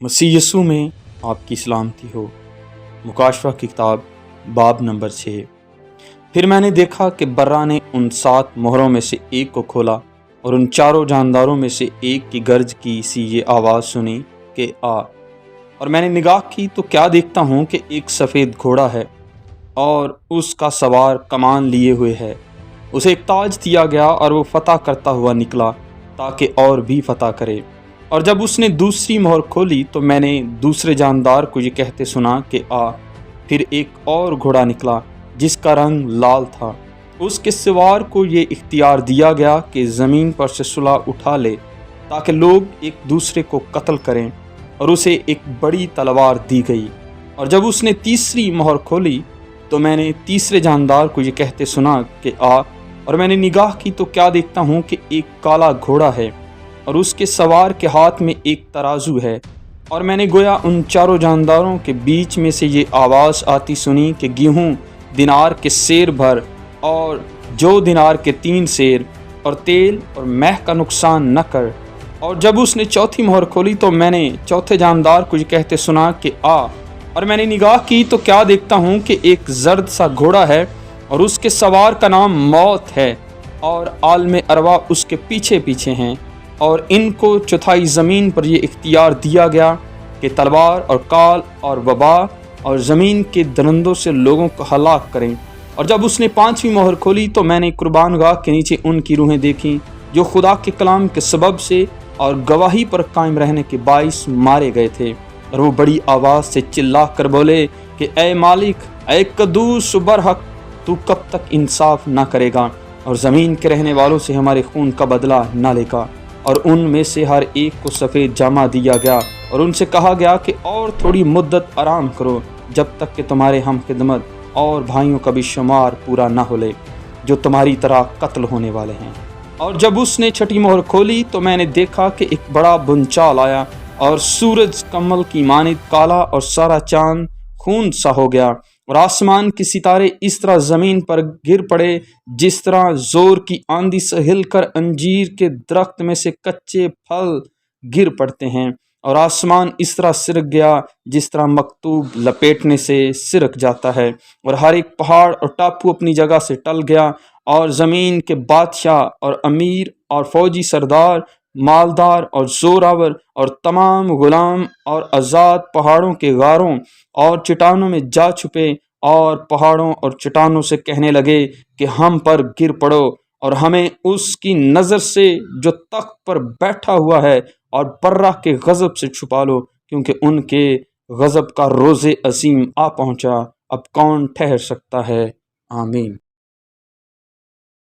مسیح یسوع میں آپ کی سلامتی ہو۔ مکاشفہ کی کتاب باب نمبر 6۔ پھر میں نے دیکھا کہ برا نے ان 7 مہروں میں سے ایک کو کھولا، اور ان 4 جانداروں میں سے ایک کی گرج کی سی یہ آواز سنی کہ آ۔ اور میں نے نگاہ کی تو کیا دیکھتا ہوں کہ ایک سفید گھوڑا ہے، اور اس کا سوار کمان لیے ہوئے ہے۔ اسے ایک تاج دیا گیا، اور وہ فتح کرتا ہوا نکلا تاکہ اور بھی فتح کرے۔ اور جب اس نے دوسری مہر کھولی تو میں نے دوسرے جاندار کو یہ کہتے سنا کہ آ۔ پھر ایک اور گھوڑا نکلا جس کا رنگ لال تھا۔ اس کے سوار کو یہ اختیار دیا گیا کہ زمین پر سے صلہ اٹھا لے تاکہ لوگ ایک دوسرے کو قتل کریں، اور اسے ایک بڑی تلوار دی گئی۔ اور جب اس نے تیسری مہر کھولی تو میں نے تیسرے جاندار کو یہ کہتے سنا کہ آ۔ اور میں نے نگاہ کی تو کیا دیکھتا ہوں کہ ایک کالا گھوڑا ہے، اور اس کے سوار کے ہاتھ میں ایک ترازو ہے۔ اور میں نے گویا ان 4 جانداروں کے بیچ میں سے یہ آواز آتی سنی کہ گیہوں دینار کے سیر بھر، اور جو دینار کے 3 سیر، اور تیل اور مہ کا نقصان نہ کر۔ اور جب اس نے چوتھی مہر کھولی تو میں نے چوتھے جاندار کو یہ کہتے سنا کہ آ۔ اور میں نے نگاہ کی تو کیا دیکھتا ہوں کہ ایک زرد سا گھوڑا ہے، اور اس کے سوار کا نام موت ہے، اور عالم ارواح اس کے پیچھے پیچھے ہیں۔ اور ان کو چوتھائی زمین پر یہ اختیار دیا گیا کہ تلوار اور کال اور وبا اور زمین کے درندوں سے لوگوں کو ہلاک کریں۔ اور جب اس نے 5ویں مہر کھولی تو میں نے قربان گاہ کے نیچے ان کی روحیں دیکھیں جو خدا کے کلام کے سبب سے اور گواہی پر قائم رہنے کے باعث مارے گئے تھے۔ اور وہ بڑی آواز سے چلا کر بولے کہ اے مالک، اے قدوس و برحق، تو کب تک انصاف نہ کرے گا اور زمین کے رہنے والوں سے ہمارے خون کا بدلہ نہ لے گا؟ اور ان میں سے ہر ایک کو سفید جامہ دیا گیا، اور ان سے کہا گیا کہ اور تھوڑی مدت آرام کرو، جب تک کہ تمہارے ہم خدمت اور بھائیوں کا بھی شمار پورا نہ ہو لے جو تمہاری طرح قتل ہونے والے ہیں۔ اور جب اس نے 6ٹھی مہر کھولی تو میں نے دیکھا کہ ایک بڑا بنچال آیا، اور سورج کمل کی مانند کالا، اور سارا چاند خون سا ہو گیا، اور آسمان کے ستارے اس طرح زمین پر گر پڑے جس طرح زور کی آندھی سے ہل کر انجیر کے درخت میں سے کچے پھل گر پڑتے ہیں۔ اور آسمان اس طرح سرک گیا جس طرح مکتوب لپیٹنے سے سرک جاتا ہے، اور ہر ایک پہاڑ اور ٹاپو اپنی جگہ سے ٹل گیا، اور زمین کے بادشاہ اور امیر اور فوجی سردار، مالدار اور زوراور اور تمام غلام اور آزاد پہاڑوں کے غاروں اور چٹانوں میں جا چھپے، اور پہاڑوں اور چٹانوں سے کہنے لگے کہ ہم پر گر پڑو اور ہمیں اس کی نظر سے جو تخت پر بیٹھا ہوا ہے اور برہ کے غضب سے چھپا لو، کیونکہ ان کے غضب کا روز عظیم آ پہنچا۔ اب کون ٹھہر سکتا ہے؟ آمین۔